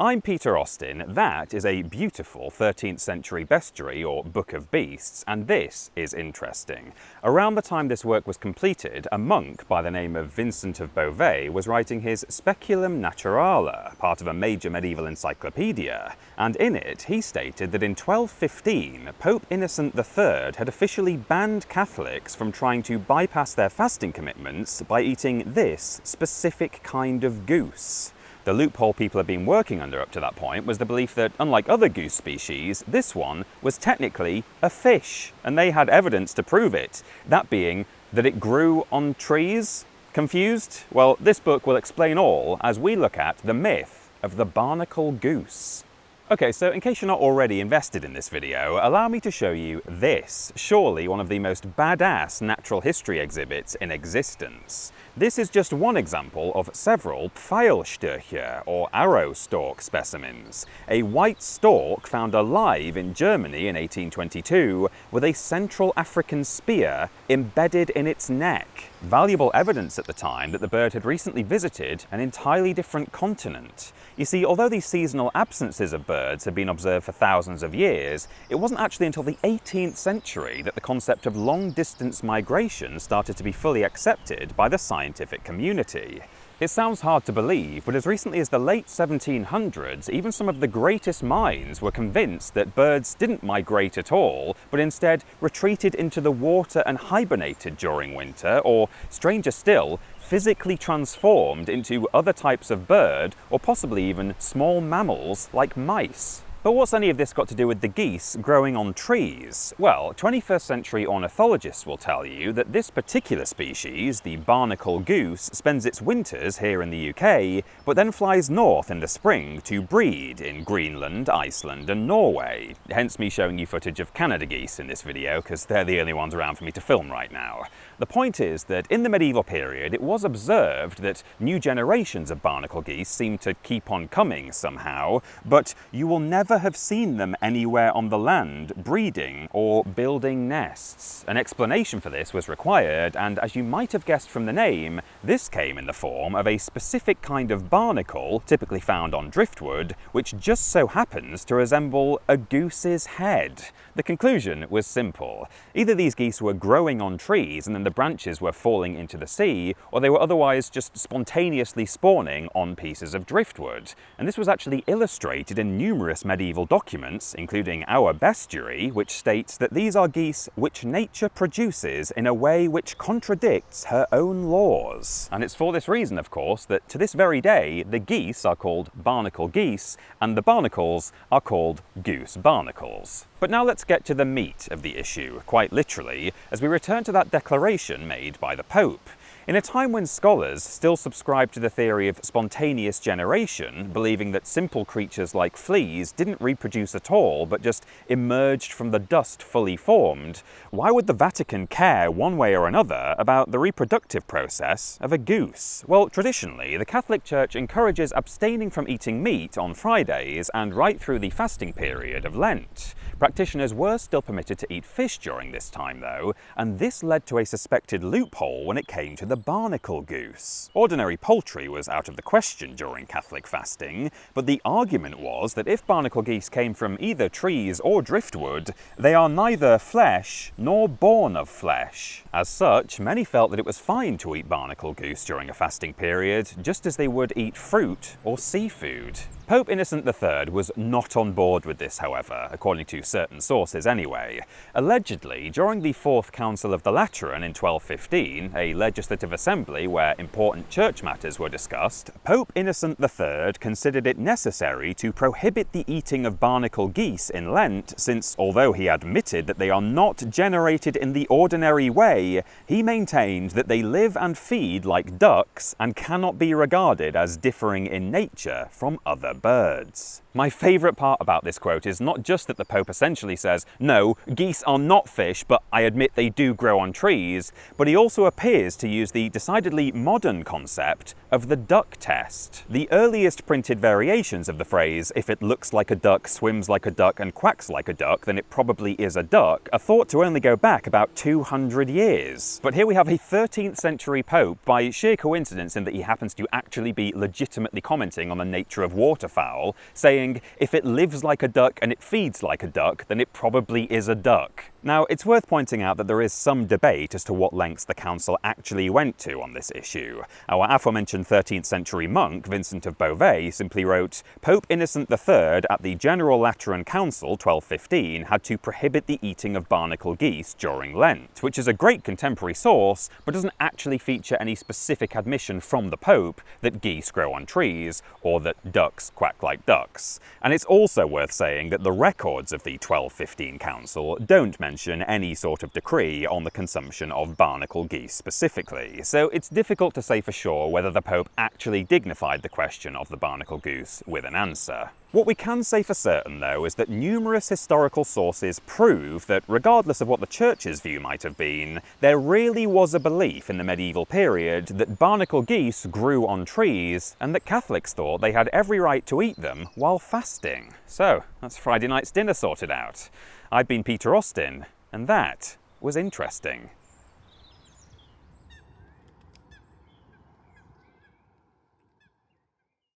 I'm Peter Austin, that is a beautiful 13th century bestiary or Book of Beasts, and this is interesting. Around the time this work was completed, a monk by the name of Vincent of Beauvais was writing his Speculum Naturale, part of a major medieval encyclopedia, and in it he stated that in 1215 Pope Innocent III had officially banned Catholics from trying to bypass their fasting commitments by eating this specific kind of goose. The loophole people had been working under up to that point was the belief that, unlike other goose species, this one was technically a fish, and they had evidence to prove it, that being that it grew on trees. Confused? Well, this book will explain all as we look at the myth of the barnacle goose. Okay, so in case you're not already invested in this video, allow me to show you this, surely one of the most badass natural history exhibits in existence. This is just one example of several Pfeilstörche, or arrow stalk specimens, a white stork found alive in Germany in 1822 with a Central African spear embedded in its neck. Valuable evidence at the time that the bird had recently visited an entirely different continent. You see, although these seasonal absences of birds had been observed for thousands of years, it wasn't actually until the 18th century that the concept of long-distance migration started to be fully accepted by the scientific community. It sounds hard to believe, but as recently as the late 1700s, even some of the greatest minds were convinced that birds didn't migrate at all, but instead retreated into the water and hibernated during winter, or, stranger still, physically transformed into other types of bird, or possibly even small mammals like mice. But what's any of this got to do with the geese growing on trees? Well, 21st century ornithologists will tell you that this particular species, the barnacle goose, spends its winters here in the UK, but then flies north in the spring to breed in Greenland, Iceland and Norway. Hence me showing you footage of Canada geese in this video, because they're the only ones around for me to film right now. The point is that in the medieval period it was observed that new generations of barnacle geese seemed to keep on coming somehow, but you will never have seen them anywhere on the land breeding or building nests. An explanation for this was required, and as you might have guessed from the name, this came in the form of a specific kind of barnacle typically found on driftwood, which just so happens to resemble a goose's head. The conclusion was simple. Either these geese were growing on trees and then the branches were falling into the sea, or they were otherwise just spontaneously spawning on pieces of driftwood. And this was actually illustrated in numerous medieval documents, including our bestiary, which states that these are geese which nature produces in a way which contradicts her own laws. And it's for this reason, of course, that to this very day, the geese are called barnacle geese, and the barnacles are called goose barnacles. But now let's get to the meat of the issue, quite literally, as we return to that declaration made by the Pope. In a time when scholars still subscribe to the theory of spontaneous generation, believing that simple creatures like fleas didn't reproduce at all but just emerged from the dust fully formed, why would the Vatican care one way or another about the reproductive process of a goose? Well, traditionally, the Catholic Church encourages abstaining from eating meat on Fridays and right through the fasting period of Lent. Practitioners were still permitted to eat fish during this time though, and this led to a suspected loophole when it came to the barnacle goose. Ordinary poultry was out of the question during Catholic fasting, but the argument was that if barnacle geese came from either trees or driftwood, they are neither flesh nor born of flesh. As such, many felt that it was fine to eat barnacle goose during a fasting period, just as they would eat fruit or seafood. Pope Innocent III was not on board with this, however, according to certain sources anyway. Allegedly, during the Fourth Council of the Lateran in 1215, a legislative assembly where important church matters were discussed, Pope Innocent III considered it necessary to prohibit the eating of barnacle geese in Lent, since although he admitted that they are not generated in the ordinary way, he maintained that they live and feed like ducks and cannot be regarded as differing in nature from other birds. My favourite part about this quote is not just that the Pope essentially says, no, geese are not fish, but I admit they do grow on trees, but he also appears to use introduced the decidedly modern concept of the duck test. The earliest printed variations of the phrase, "if it looks like a duck, swims like a duck, and quacks like a duck, then it probably is a duck," are thought to only go back about 200 years. But here we have a 13th century pope, by sheer coincidence in that he happens to actually be legitimately commenting on the nature of waterfowl, saying, "if it lives like a duck and it feeds like a duck, then it probably is a duck." Now, it's worth pointing out that there is some debate as to what lengths the council actually went to on this issue. Our aforementioned 13th century monk, Vincent of Beauvais, simply wrote, "Pope Innocent III at the General Lateran Council 1215 had to prohibit the eating of barnacle geese during Lent," which is a great contemporary source, but doesn't actually feature any specific admission from the Pope that geese grow on trees, or that ducks quack like ducks. And it's also worth saying that the records of the 1215 council don't mention any sort of decree on the consumption of barnacle geese specifically, so it's difficult to say for sure whether the Pope actually dignified the question of the barnacle goose with an answer. What we can say for certain, though, is that numerous historical sources prove that, regardless of what the Church's view might have been, there really was a belief in the medieval period that barnacle geese grew on trees, and that Catholics thought they had every right to eat them while fasting. So, that's Friday night's dinner sorted out. I've been Peter Austin, and that was interesting.